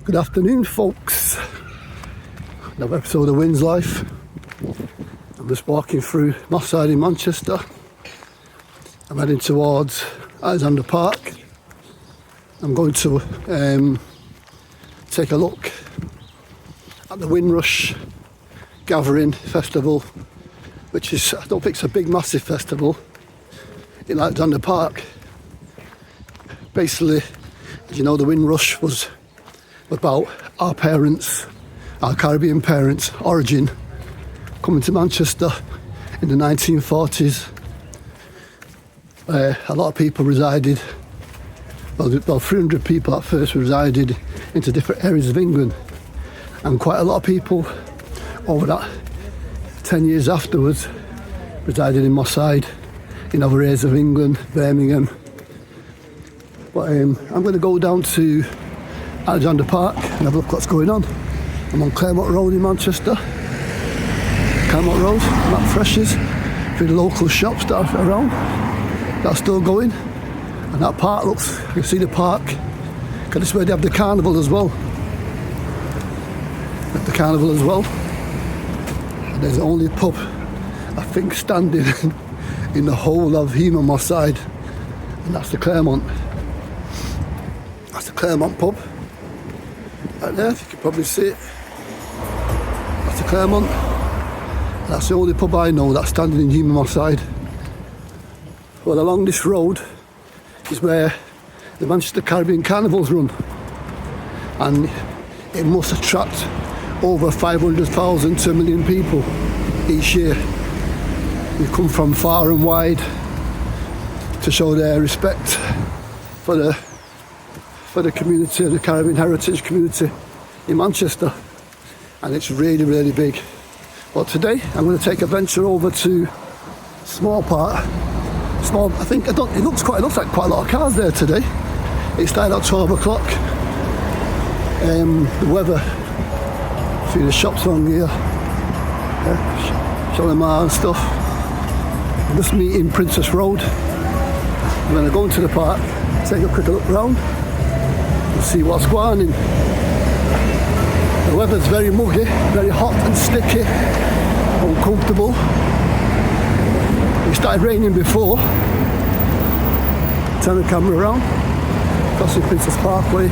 Good afternoon, folks. Another episode of Wind's Life. I'm just walking through Moss Side in Manchester. I'm heading towards Alexandra Park. I'm going to take a look at the Windrush Gathering Festival, which is, I don't think it's a big massive festival in Alexandra Park. Basically, as you know, the Windrush was about our parents, our Caribbean parents' origin, coming to Manchester in the 1940s. A lot of people resided, well 300 people at first resided into different areas of England, and quite a lot of people over that 10 years afterwards resided in Moss Side, in other areas of England, Birmingham. But I'm going to go down to Alexandra Park and have a look what's going on. I'm on Claremont Road in Manchester. Claremont Road, I'm at Fresh's, through the local shops that are around. That's still going. And that park looks, you can see the park, because this is where they have the carnival as well. At the carnival as well. And there's the only pub, I think, standing in the whole of Moss Side. And that's the Claremont. That's the Claremont pub. Right there, if you can probably see it. That's the Claremont. That's the only pub I know that's standing in Moss Side. Well, along this road is where the Manchester Caribbean Carnival's run. And it must attract over 500,000 to 1 million people each year. They come from far and wide to show their respect for the community, the Caribbean heritage community in Manchester, and it's really, really big. But today I'm going to take a venture over to small part. Small, I think, it looks like quite a lot of cars there today. It started at 12 o'clock. The weather, see the shops along here, Shalimar and stuff. I'm just meeting Princess Road. I'm going to go into the park, take a quick look around, and see what's going on. The weather's very muggy, very hot and sticky, uncomfortable. It started raining before. Turn the camera around, crossing Princess Parkway,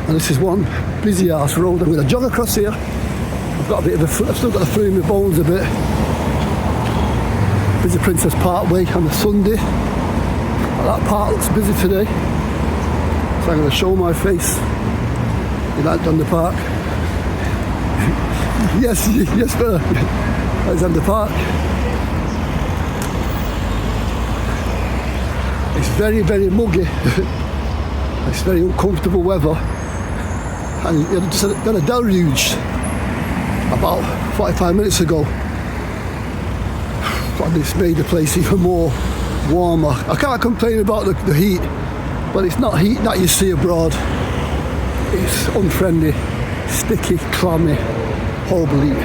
and this is one busy ass road. I'm going to jog across here. I've still got the flu in my bones a bit. Busy Princess Parkway on a Sunday. That park looks busy today, so I'm going to show my face in Alexandra Park. yes, sir. Alexandra Park. It's very, very muggy. It's very uncomfortable weather, and you just got a deluge about 45 minutes ago. And it's made the place even more warmer. I can't complain about the heat, but it's not heat that you see abroad. It's unfriendly, sticky, clammy, horrible heat.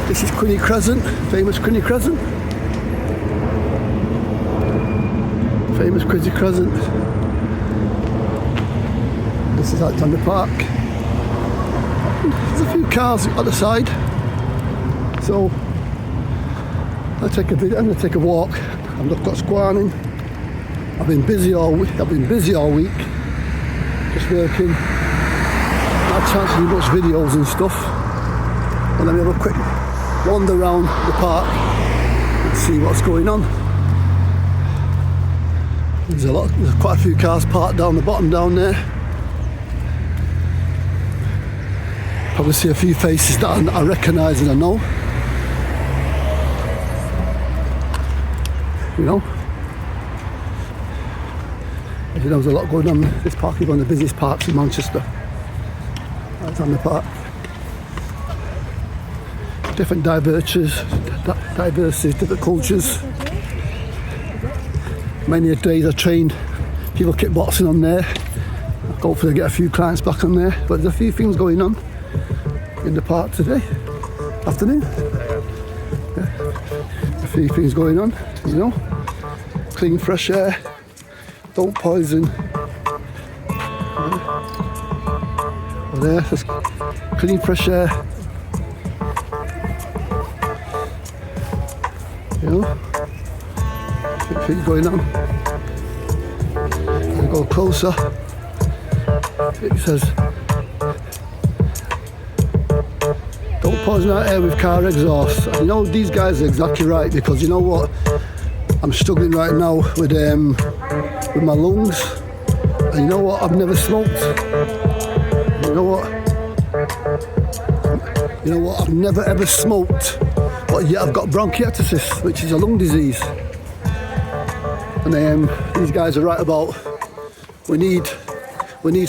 This is Quinny Crescent, famous Quinny Crescent. Famous Quinny Crescent. This is Alexandra Park. There's a few cars at the side, so I'm going to take a walk and look what's going on. I've been busy all week, just working. Not a chance to do much videos and stuff. And let me have a quick wander around the park and see what's going on. There's quite a few cars parked down the bottom down there. Probably see a few faces that I recognise and I know. You know, as you know, there's a lot going on. This park is one of the busiest parks in Manchester. Alexandra Park. Different diversities, different cultures. Many a days I trained people kickboxing on there. Hopefully I get a few clients back on there. But there's a few things going on in the park today. Afternoon. Yeah. A few things going on, you know. Clean, fresh air. Don't poison. Over there, just clean fresh air. You know, things going on. I go closer. It says, don't poison our air with car exhaust. And you know, these guys are exactly right, because you know what? I'm struggling right now with my lungs. And you know what? I've never smoked. You know what? I've never ever smoked. But yet I've got bronchiectasis, which is a lung disease. And these guys are right about we need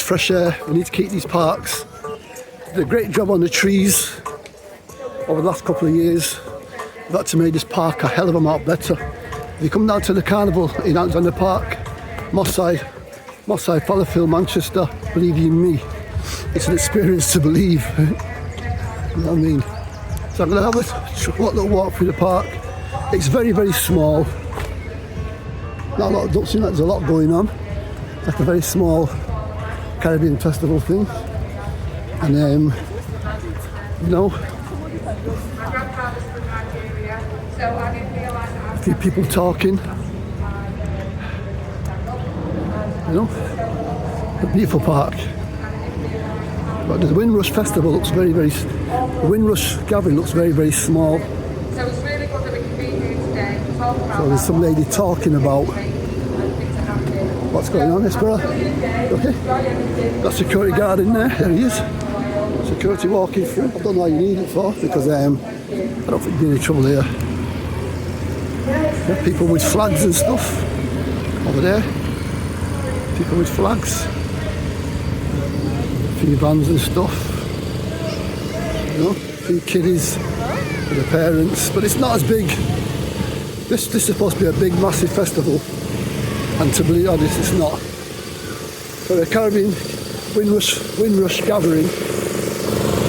fresh air. We need to keep these parks. They did a great job on the trees over the last couple of years. They've had to make this park a hell of a lot better. If you come down to the carnival in Alexandra Park, Moss Side, Fallowfield, Manchester, believe you me, it's an experience to believe. You know what I mean? So I'm going to have a little walk through the park. It's very, very small. Not a lot, don't seem like there's a lot going on. It's like a very small Caribbean festival thing. And you know, a few people talking. You know, a beautiful park. But the Windrush Festival looks very, very. The Windrush gathering looks very, very small. So it's really good that we can be here today to talk about. So there's some lady talking about what's going on, Espera. Okay. Got security guard in there. There he is. Security walking through. I don't know what you need it for, because I don't think you'll be in any trouble here. Yeah, people with flags and stuff over there. People with flags. A few vans and stuff. You know, a few kiddies with their parents. But it's not as big. This is supposed to be a big, massive festival. And to be honest, it's not. For a Caribbean Windrush gathering,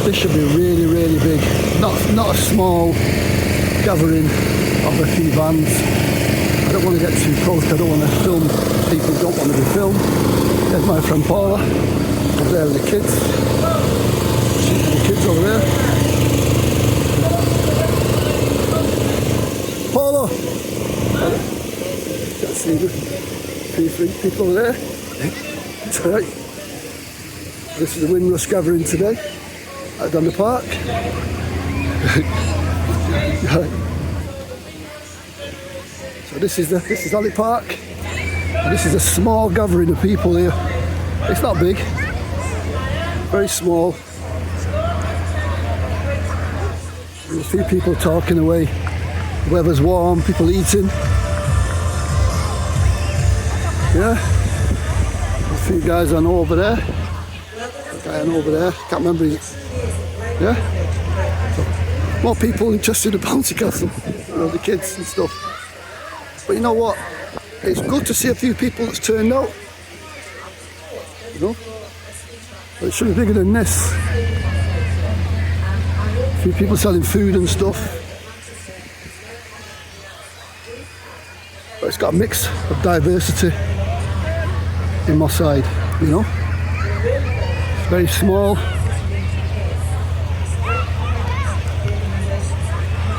this should be really, really big. Not a small gathering of a few vans. I don't want to get too close. I don't want to film people who don't want to be filmed. There's my friend Paula over there with the kids. The kids over there. Paula! Can't see them. Three people over there. It's alright. This is the Windrush gathering today at the park. So this is Ali Park. And this is a small gathering of people here. It's not big. Very small. There's a few people talking away. The weather's warm, people eating. Yeah. A few guys I know over there. A guy I know over there. Can't remember his. Yeah. So, more people interested in the bouncy castle. You know, the kids and stuff. But you know what? It's good to see a few people that's turned out. You know? But it should be bigger than this. A few people selling food and stuff. But it's got a mix of diversity in my side, you know. It's very small.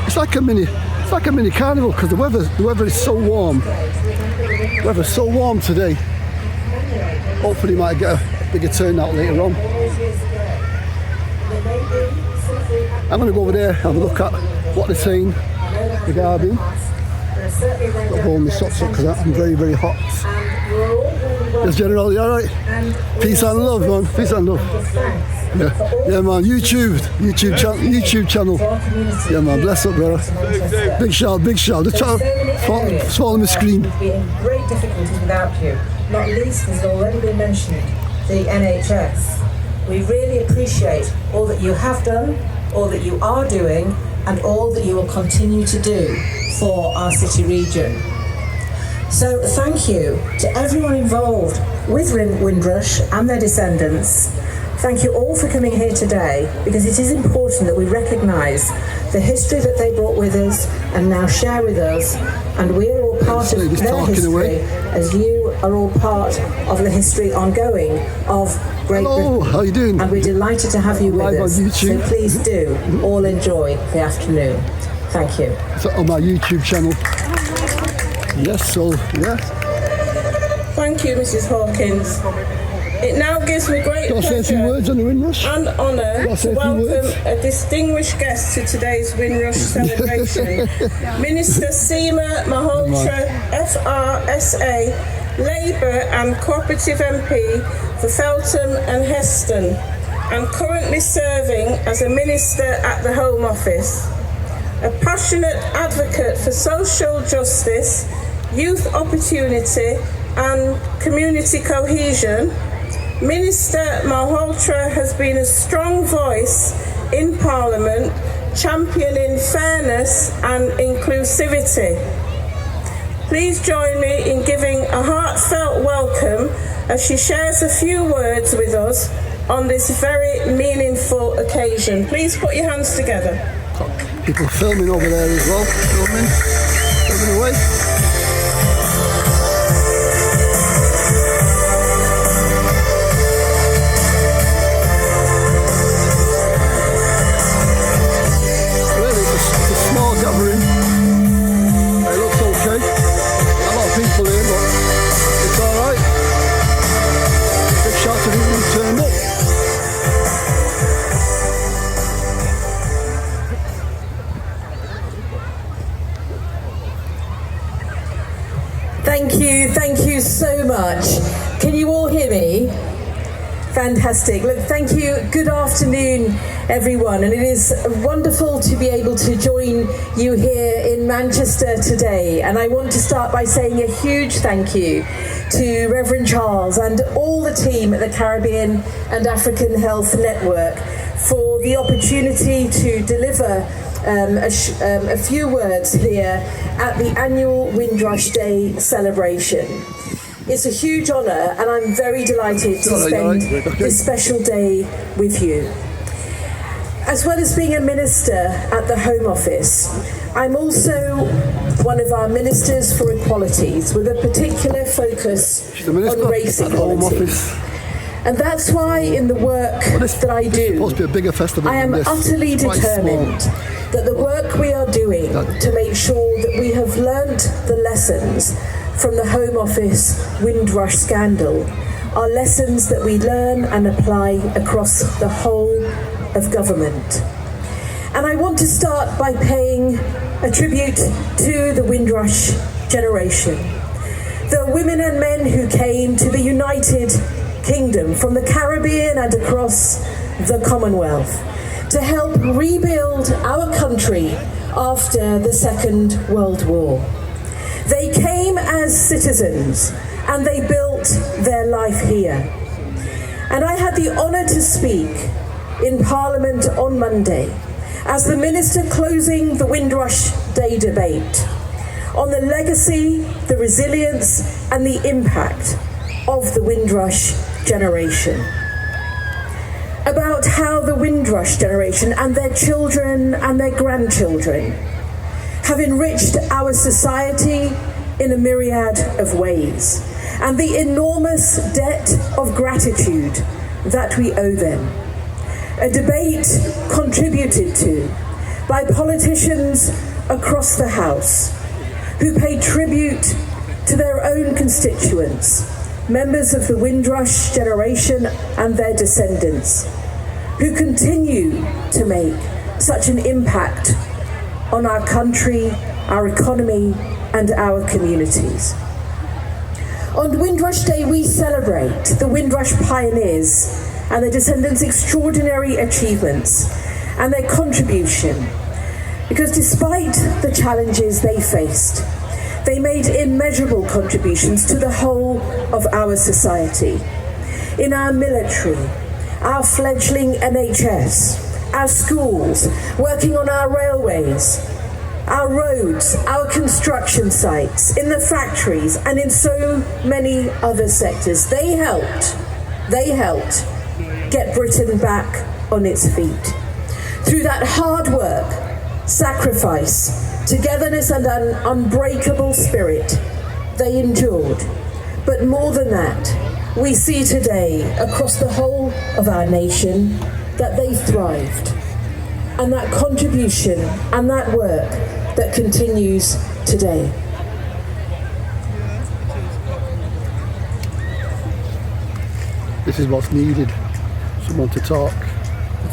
It's like a mini carnival, because the weather is so warm. The weather's so warm today. Hopefully, might get a bigger turnout later on. I'm going to go over there, have a look at what they're saying regarding. Got all my socks up because I'm very, very hot. Yes, General, you alright? Peace and love, man. Peace and love. Yeah, man. YouTube channel. Yeah, man. Bless up, brother. Big shout. Just try to follow my screen. We've been in great difficulties without you. Not least, as already been mentioned, the NHS. We really appreciate all that you have done, all that you are doing, and all that you will continue to do for our city region. So thank you to everyone involved with Windrush and their descendants. Thank you all for coming here today, because it is important that we recognise the history that they brought with us and now share with us, and we are all all part of Ladies their talking history, away. as you are all part of the history ongoing of Great Hello, Britain. how you doing? And we're delighted to have you with Live on us. YouTube. So please do all enjoy the afternoon. Thank you. So on my YouTube channel. Yes, so yeah. Thank you, Mrs. Hawkins. It now gives me great Got to say a few pleasure words on the windrush. and honour Gotta say to a few welcome words. a distinguished guest to today's Windrush celebration. Minister Seema Malhotra, FRSA, Labour and Cooperative MP for Feltham and Heston, and currently serving as a Minister at the Home Office. A passionate advocate for social justice, youth opportunity and community cohesion, Minister Malhotra has been a strong voice in Parliament, championing fairness and inclusivity. Please join me in giving a heartfelt welcome as she shares a few words with us on this very meaningful occasion. Please put your hands together. People filming over there as well. Filming away. Really, it's a small gathering. It looks okay. A lot of people here, but it's alright. Big shout to people who turned up. Thank you so much. Can you all hear me? Fantastic. Look, thank you. Good afternoon, everyone. And it is wonderful to be able to join you here in Manchester today. And I want to start by saying a huge thank you to Reverend Charles and all the team at the Caribbean and African Health Network for the opportunity to deliver a few words here at the annual Windrush Day celebration. It's a huge honour and I'm very delighted to spend this special day with you. As well as being a minister at the Home Office, I'm also one of our ministers for equalities with a particular focus on race equality. And that's why in the work that I do, I am utterly determined that the work we are doing to make sure that we have learnt the lessons from the Home Office Windrush scandal are lessons that we learn and apply across the whole of government. And I want to start by paying a tribute to the Windrush generation. The women and men who came to the United Kingdom from the Caribbean and across the Commonwealth to help rebuild our country after the Second World War. They came as citizens and they built their life here. And I had the honour to speak in Parliament on Monday as the Minister closing the Windrush Day debate on the legacy, the resilience and the impact of the Windrush generation. About how the Windrush generation and their children and their grandchildren have enriched our society in a myriad of ways, and the enormous debt of gratitude that we owe them. A debate contributed to by politicians across the House who pay tribute to their own constituents, members of the Windrush generation and their descendants, who continue to make such an impact on our country, our economy, and our communities. On Windrush Day, we celebrate the Windrush pioneers and their descendants' extraordinary achievements and their contribution, because despite the challenges they faced, they made immeasurable contributions to the whole of our society. In our military, our fledgling NHS, our schools, working on our railways, our roads, our construction sites, in the factories, and in so many other sectors. They helped get Britain back on its feet. Through that hard work, sacrifice, togetherness and an unbreakable spirit. They endured. But more than that, we see today across the whole of our nation that they thrived. And that contribution and that work that continues today. This is what's needed, someone to talk.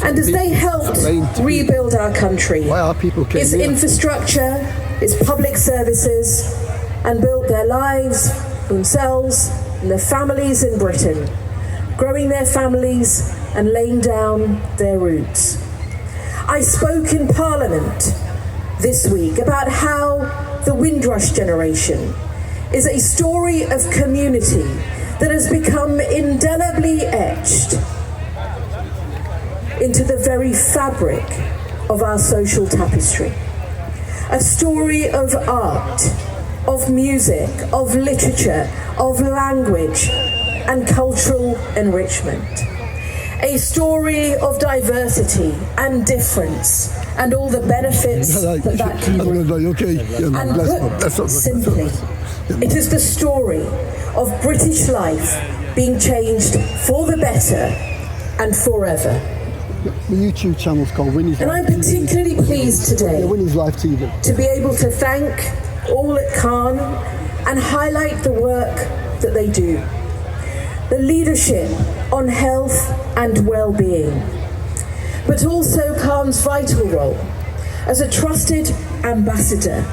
And as they helped rebuild our country, why our people came its here. infrastructure, its public services, and built their lives, themselves, and their families in Britain, growing their families and laying down their roots. I spoke in Parliament this week about how the Windrush generation is a story of community that has become indelibly etched into the very fabric of our social tapestry. A story of art, of music, of literature, of language and cultural enrichment. A story of diversity and difference and all the benefits that can bring. And put simply, it is the story of British life being changed for the better and forever. The YouTube channel's called Winnie's And Life I'm particularly pleased today Winnie's Life TV. to be able to thank all at Khan and highlight the work that they do. The leadership on health and well-being, but also Khan's vital role as a trusted ambassador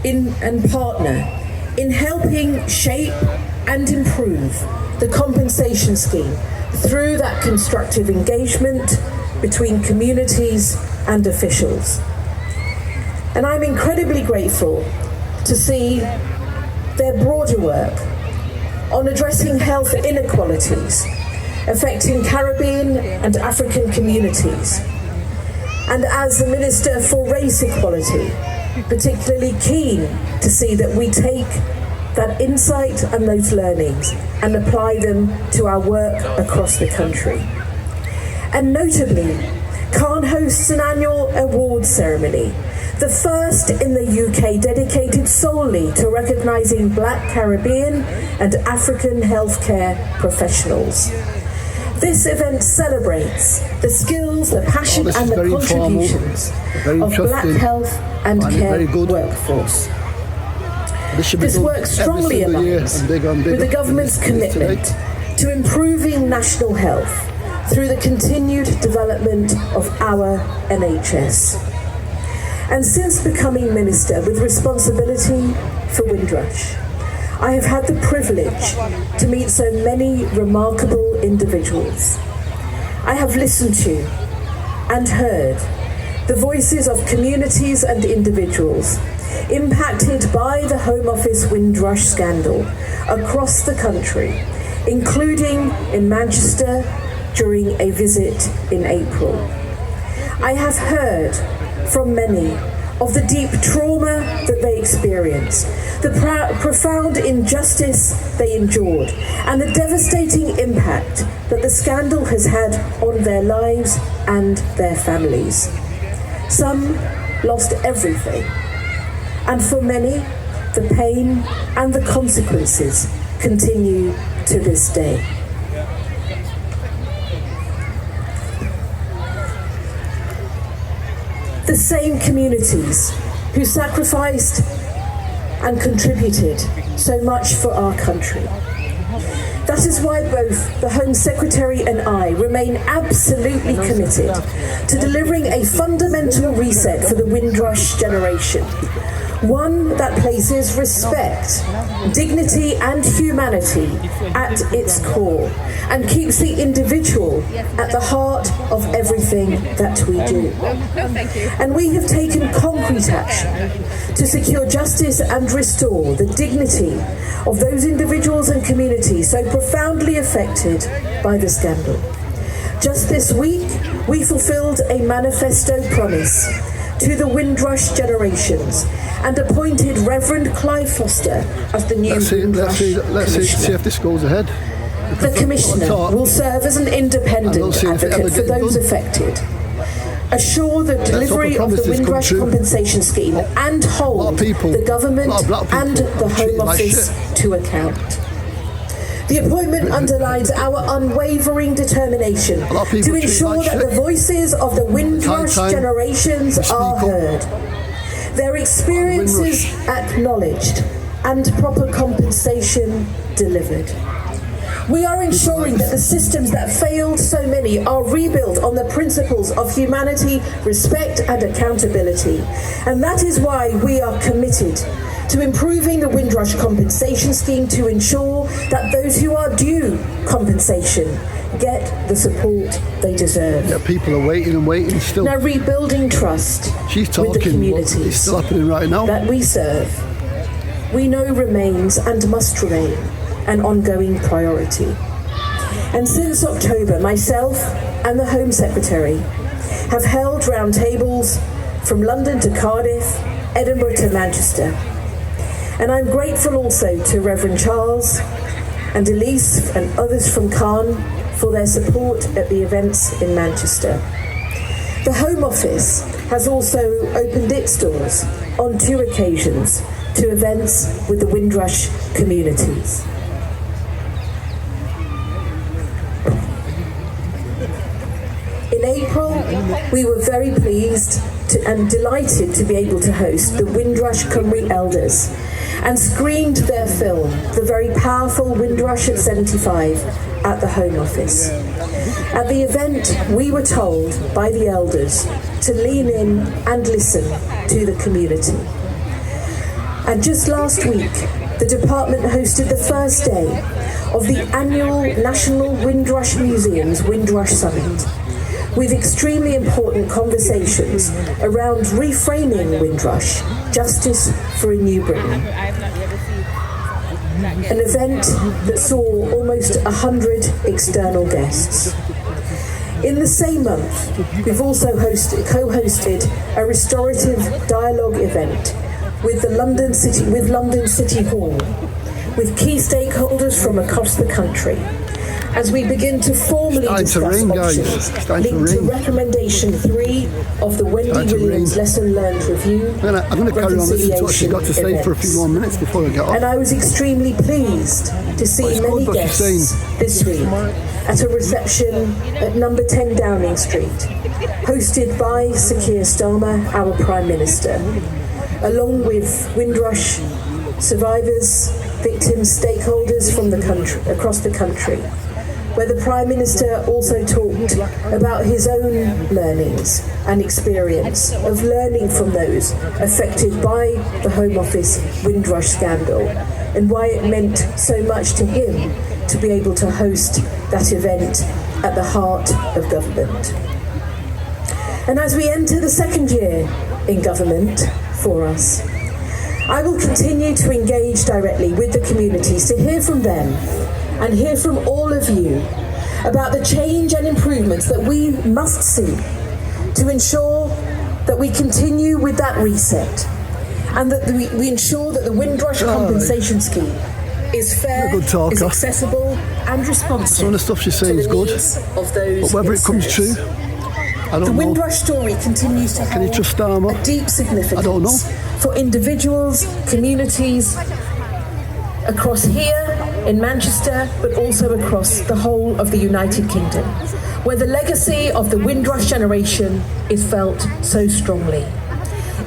and partner in helping shape and improve the compensation scheme through that constructive engagement between communities and officials. And I'm incredibly grateful to see their broader work on addressing health inequalities affecting Caribbean and African communities. And as the Minister for Race Equality, particularly keen to see that we take that insight and those learnings and apply them to our work across the country. And notably, Khan hosts an annual awards ceremony, the first in the UK dedicated solely to recognising Black Caribbean and African healthcare professionals. This event celebrates the skills, the passion and the contributions of Black health and care workforce. This work strongly aligns with the government's commitment to improving national health through the continued development of our NHS. And since becoming Minister with responsibility for Windrush, I have had the privilege to meet so many remarkable individuals. I have listened to and heard the voices of communities and individuals impacted by the Home Office Windrush scandal across the country, including in Manchester during a visit in April. I have heard from many of the deep trauma that they experienced, the profound injustice they endured, and the devastating impact that the scandal has had on their lives and their families. Some lost everything, and for many, the pain and the consequences continue to this day. The same communities who sacrificed and contributed so much for our country. That is why both the Home Secretary and I remain absolutely committed to delivering a fundamental reset for the Windrush generation. One that places respect, dignity and humanity at its core and keeps the individual at the heart of everything that we do. And we have taken concrete action to secure justice and restore the dignity of those individuals and communities so profoundly affected by the scandal. Just this week, we fulfilled a manifesto promise to the Windrush generations and appointed Reverend Clive Foster as the new Windrush Let's see if this goes ahead. The Commissioner will serve as an independent advocate for those affected, assure the delivery of the windrush compensation scheme, and hold the government and the Home Office to account. The appointment underlines our unwavering determination to ensure that the voices of the windrush generations are heard, their experiences acknowledged, and proper compensation delivered. We are ensuring that the systems that failed so many are rebuilt on the principles of humanity, respect, and accountability. And that is why we are committed to improving the windrush compensation scheme to ensure that those who are due compensation get the support they deserve. Yeah, people are waiting and waiting still. Now, rebuilding trust with the communities it's still happening right now. that we serve, we know remains and must remain an ongoing priority. And since October, myself and the Home Secretary have held roundtables from London to Cardiff, Edinburgh to Manchester. And I'm grateful also to Reverend Charles and Elise and others from Caen for their support at the events in Manchester. The Home Office has also opened its doors on 2 occasions to events with the Windrush communities. In April, we were very pleased and delighted to be able to host the Windrush Cymru Elders and screened their film, The Very Powerful Windrush at 75, at the Home Office. At the event, we were told by the elders to lean in and listen to the community. And just last week, the department hosted the first day of the annual National Windrush Museum's Windrush Summit, with extremely important conversations around reframing Windrush, justice for a new Britain. An event that saw almost 100 external guests. In the same month, we've also co-hosted a restorative dialogue event with London City Hall, with key stakeholders from across the country, as we begin to formally discuss options linked to recommendation 3 of the Wendy Williams Lesson Learned Review. I'm going to carry on listening to what she's got to say for a few more minutes before I get off. And I was extremely pleased to see many guests this week at a reception at number 10 Downing Street, hosted by Sir Keir Starmer, our Prime Minister, along with Windrush survivors, victims, stakeholders from the country, across the country, where the Prime Minister also talked about his own learnings and experience of learning from those affected by the Home Office Windrush scandal, and why it meant so much to him to be able to host that event at the heart of government. And as we enter the second year in government for us, I will continue to engage directly with the communities to hear from them and hear from all of you about the change and improvements that we must see to ensure that we continue with that reset, and that we ensure that the Windrush compensation scheme is fair, is accessible and responsive. Some of the stuff she's saying is good, but whether it comes true, I don't know. The Windrush story continues to hold a deep significance for individuals, communities across here in Manchester, but also across the whole of the United Kingdom, where the legacy of the Windrush generation is felt so strongly.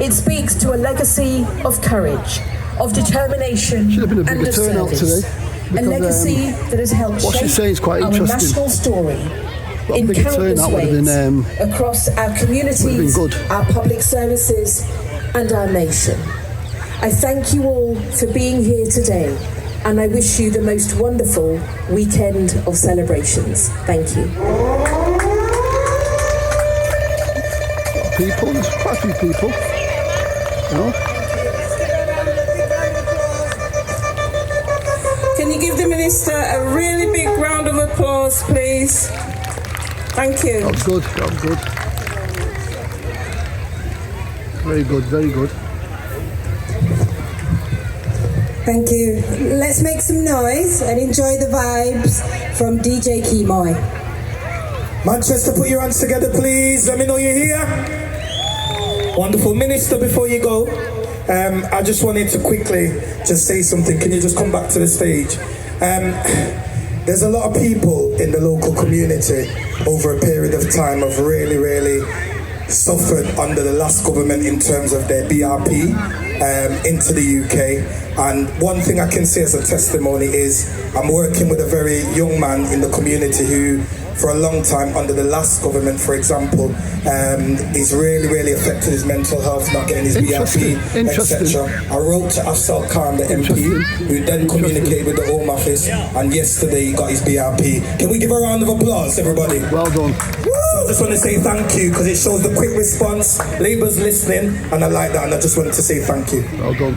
It speaks to a legacy of courage, of determination and of service. A legacy that has helped shape our national story in countless ways across our communities, our public services and our nation. I thank you all for being here today, and I wish you the most wonderful weekend of celebrations. Thank you. People, there's quite a few people. You know? Can you give the Minister a really big round of applause, please? Thank you. That was good, that was good. Very good, very good. Thank you. Let's make some noise and enjoy the vibes from DJ Kimoy. Manchester, put your hands together, please. Let me know you're here. Wonderful. Minister, before you go, I just wanted to quickly just say something. Can you just come back to the stage? There's a lot of people in the local community over a period of time have really suffered under the last government in terms of their BRP into the UK. And one thing I can say as a testimony is I'm working with a very young man in the community who for a long time under the last government, for example, is really affected his mental health, not getting his BRP, etc. I wrote to Afsal Khan, the MP, who then communicated with the Home Office, and yesterday he got his BRP. Can we give a round of applause, everybody? Well done. So I just want to say thank you, because it shows the quick response. Labour's listening, and I like that, and I just wanted to say thank you. Well done.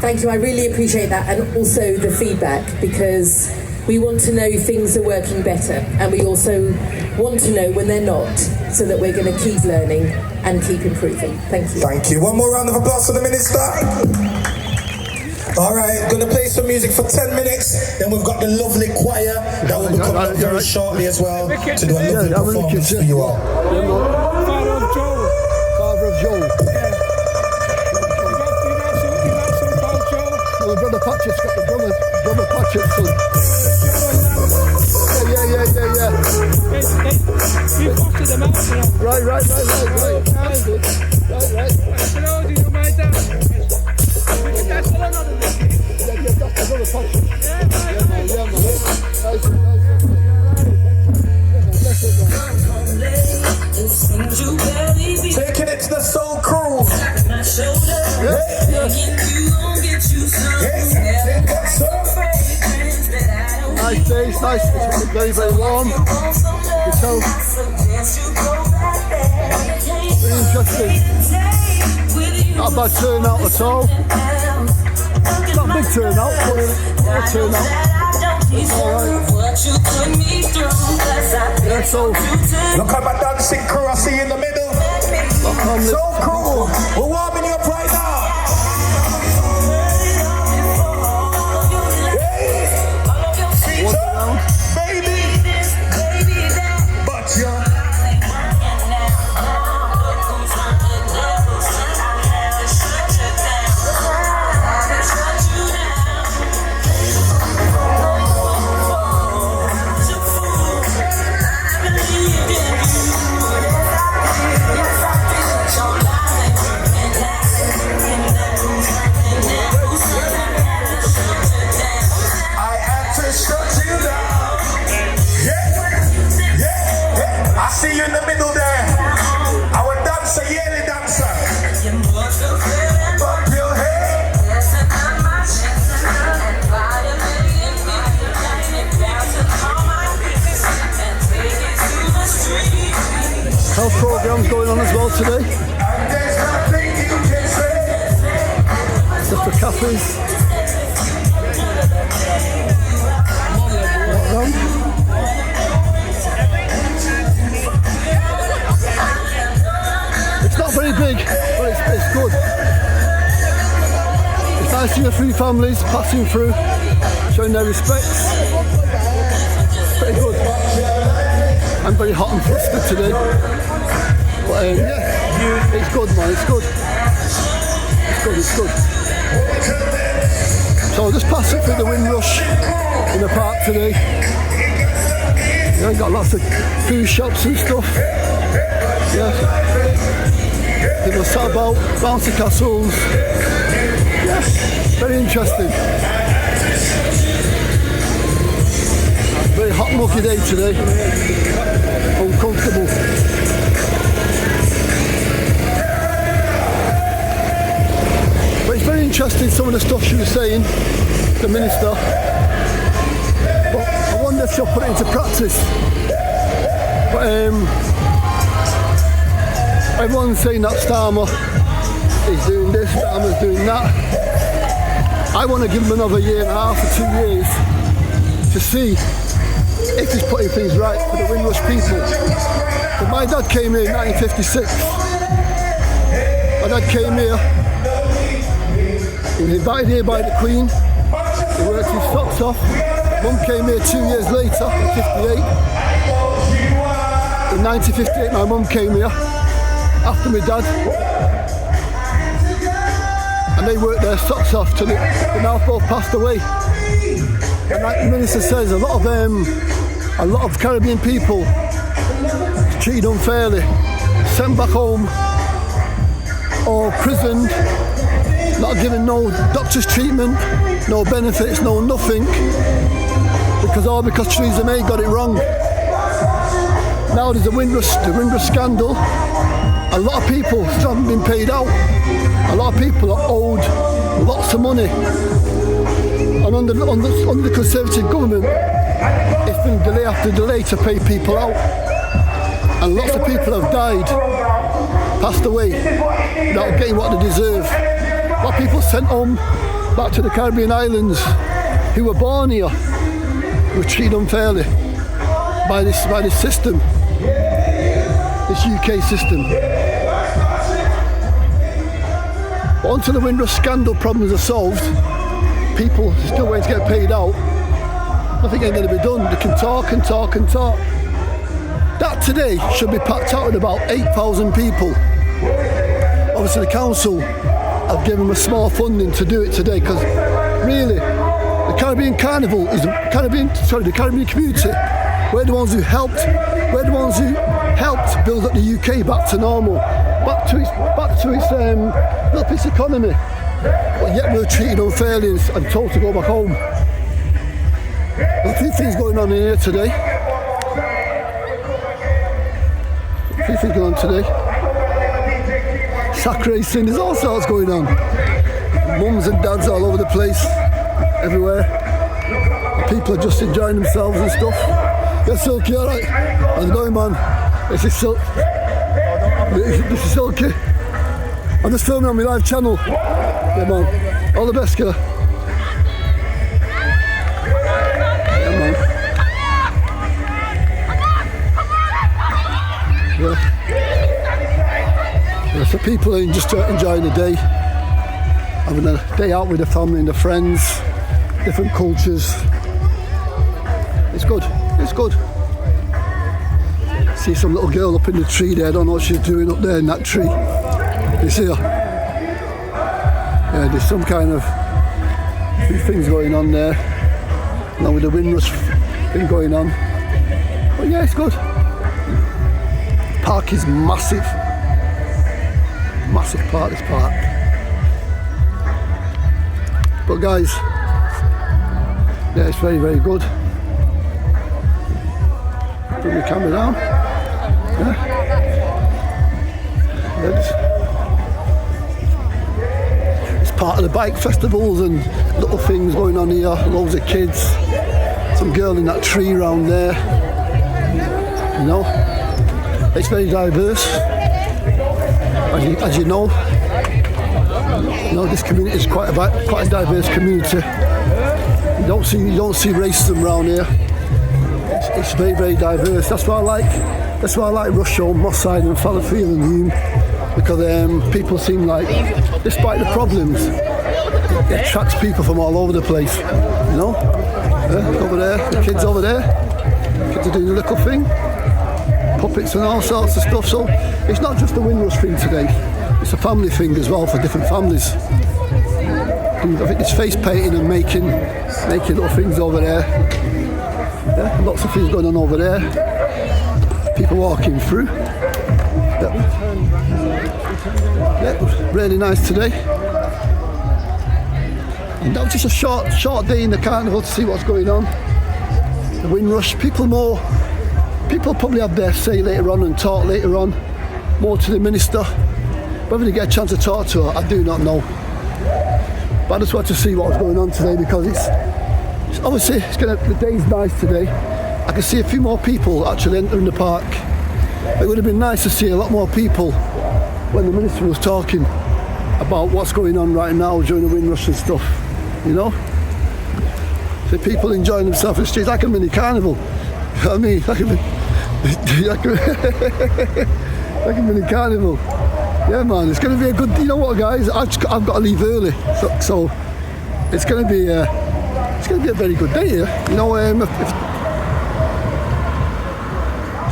Thank you, I really appreciate that, and also the feedback, because we want to know things are working better, and we also want to know when they're not, so that we're going to keep learning and keep improving. Thank you. Thank you. One more round of applause for the Minister. All right, going to play some music for 10 minutes. Then we've got the lovely choir that will be coming up very shortly as well to do a lovely performance for you all. Father of Joel. Father of Joel. Well, Brother Patrick's got the Brother Patrick's son. Yeah. You fostered them out, you know. Right. Right. How old are you, my dad? That's the one on the list. Yeah, that's the Brother Patrick. Yeah, man. Taking it to the Soul Crew. Nice days, nice. It's very warm. You tell. Very interesting. Not a bad turnout at all. Not a big turnout, but a turnout. Alright. Yeah, so. Look at my dancing crew, I see you in the middle. Soul Crew, we're warming you up right now. See you in the middle there. Our dancer, yearly dancer. Bump your head. Health programs going on as well today. And there's nothing you can say. Just the cafes. It's not very big, but it's good. It's nice to see the three families passing through, showing their respects. Pretty good. I'm very hot and flustered today. But yeah, it's good, man, it's good. It's good. So I'll just pass it through the windrush in the park today. Yeah, got lots of food shops and stuff. Yeah. People sat about, bouncy castles. Yes, very interesting. Very hot, muggy day today. Uncomfortable. But it's very interesting, some of the stuff she was saying, the minister. But I wonder if she'll put it into practice. But everyone's saying that Starmer is doing this, Starmer's doing that. I want to give him another year and a half or 2 years to see if he's putting things right for the Windrush people. But my dad came here in 1956. My dad came here, he was invited here by the Queen, he worked his socks off. Mum came here 2 years later, in 58. In 1958, my mum came here after my dad, and they worked their socks off till they now both passed away. And like the minister says, a lot of Caribbean people treated unfairly, sent back home or prisoned, not given no doctor's treatment, no benefits, no nothing, because Theresa May got it wrong. Now there's the windrush scandal. A lot of people still haven't been paid out. A lot of people are owed lots of money. And under the Conservative government, it's been delay after delay to pay people out. And lots of people have died, passed away, without getting what they deserve. A lot of people sent home back to the Caribbean islands who were born here, were treated unfairly by this system, this UK system. But until the windrush scandal problems are solved, people still waiting to get paid out. Nothing ain't going to be done. They can talk and talk and talk. That today should be packed out with about 8,000 people. Obviously the council have given them a small funding to do it today, because really the Caribbean Carnival is the Caribbean community. We're the ones who helped build up the UK back to normal, back to its built its economy. But yet we're treated unfairly and told to go back home. There's a few things going on in here today. Sack racing, there's all sorts going on. Mums and dads all over the place, everywhere. And people are just enjoying themselves and stuff. Yeah, Silky, alright? How's it going, man? This is Silky. I'm just filming on my live channel. Yeah, man. All the best, killer. Yeah, man. Yeah. So people are just enjoying the day, having a day out with the family and the friends, different cultures. It's good. It's good. See some little girl up in the tree there. I don't know what she's doing up there in that tree. You see her? Yeah, there's some kind of few things going on there. Now with the windrush thing going on. But yeah, it's good. The park is massive. Massive park, this park. But guys, yeah, it's very, very good. Put my camera down. Yeah. It's part of the bike festivals and little things going on here. Loads of kids. Some girl in that tree round there. You know, it's very diverse. As you know, this community is quite a diverse community. You don't see racism around here. It's very, very diverse. That's why I like Rusholme, Moss Side and Fallowfield and Hume, because people seem like, despite the problems, it attracts people from all over the place. You know, over there, the kids over there, kids are doing a little thing, puppets and all sorts of stuff. So it's not just a windrush thing today; it's a family thing as well for different families. And I think it's face painting and making little things over there. Yeah, lots of things going on over there. People walking through. Yeah, really nice today. And that was just a short day in the carnival to see what's going on. The windrush. People probably have their say later on and talk later on, more to the minister. Whether they get a chance to talk to her, I do not know. But I just wanted to see what was going on today, because it's obviously the day's nice today. I can see a few more people actually entering the park. It would have been nice to see a lot more people when the minister was talking about what's going on right now during the windrush and stuff, you know? See people enjoying themselves in the streets like a mini carnival. You know what I mean? Like a mini carnival. Yeah, man, it's going to be a good. You know what, guys? I've got to leave early, so it's going to be a very good day here. You know,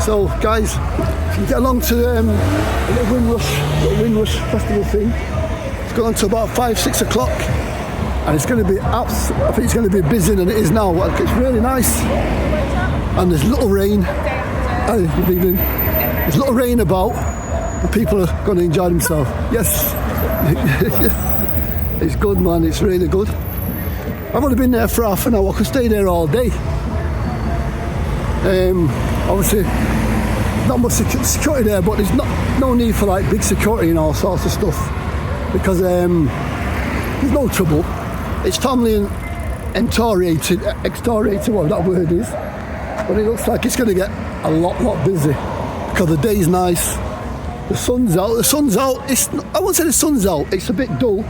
So guys, if you get along to the little windrush festival thing, it's going on to about 5-6 o'clock, and it's going to be I think it's going to be busier than it is now. It's really nice, and there's little rain. Good evening. There's little rain about, and people are going to enjoy themselves. Yes, it's good, man. It's really good. I've only been there for half an hour. I could stay there all day. Obviously, not much security there, but there's no need for like big security and all sorts of stuff, because there's no trouble. It's family and extoriated, whatever that word is. But it looks like it's going to get a lot busy, because the day's nice. The sun's out. I won't say the sun's out. It's a bit dull,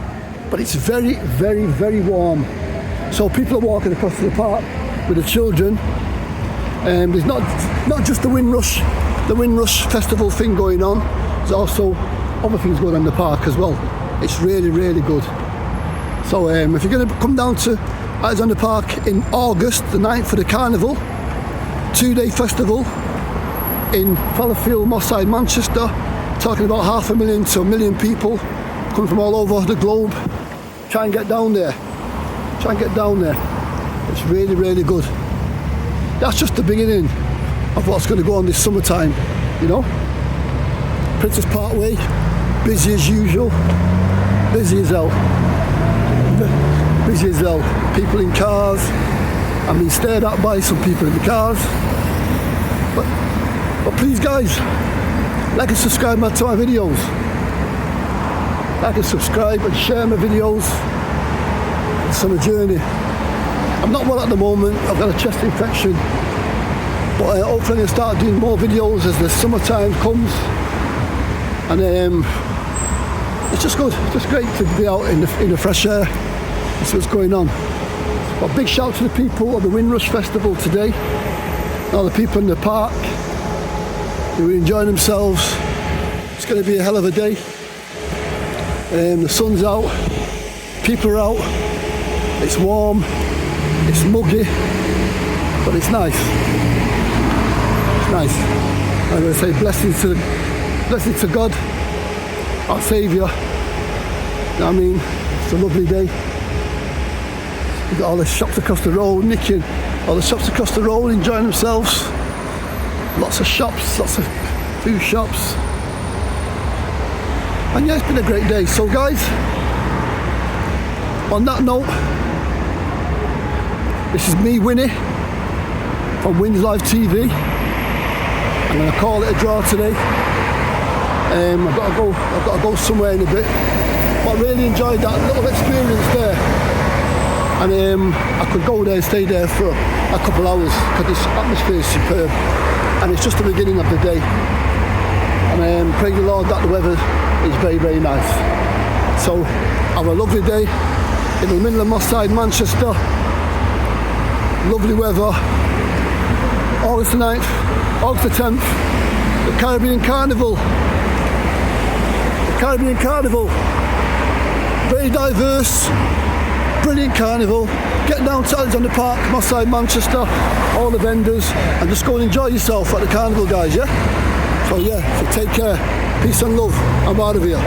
but it's very, very, very warm. So people are walking across to the park with the children. There's not just the windrush festival thing going on. There's also other things going on in the park as well. It's really, really good. So if you're going to come down to Alexandra Park in August, the 9th for the carnival, 2-day festival in Fallowfield, Moss Side, Manchester, talking about 500,000 to 1 million people coming from all over the globe. Try and get down there. It's really, really good. That's just the beginning of what's going to go on this summertime, you know. Princess Parkway, busy as usual, busy as hell. People in cars. I'm being stared at by some people in the cars. But please, guys, like and subscribe to my videos. Like and subscribe and share my videos. It's on a journey. I'm not well at the moment. I've got a chest infection. But hopefully I'll start doing more videos as the summertime comes. And it's just good. It's just great to be out in the fresh air. That's what's going on. But big shout to the people of the Windrush Festival today. All the people in the park who are enjoying themselves. It's going to be a hell of a day. The sun's out. People are out. It's warm. It's muggy. But it's nice. It's nice. I'm going to say blessings to God, our Saviour. You know what I mean? It's a lovely day. We've got all the shops across the road, enjoying themselves. Lots of shops, lots of food shops. And yeah, it's been a great day. So guys, on that note, this is me, Winnie, from Wins Live TV. I'm going to call it a draw today. I've got to go somewhere in a bit. But I really enjoyed that little experience there. And I could go there and stay there for a couple hours, because this atmosphere is superb. And it's just the beginning of the day. And pray the Lord that the weather is very, very nice. So have a lovely day in the middle of Moss Side, Manchester. Lovely weather. August the 9th, August the 10th, the Caribbean Carnival. Very diverse, brilliant carnival. Get down to Alexandra Park, Moss Side, Manchester, all the vendors, and just go and enjoy yourself at the carnival, guys, yeah? So yeah, so take care. Peace and love. I'm out of here.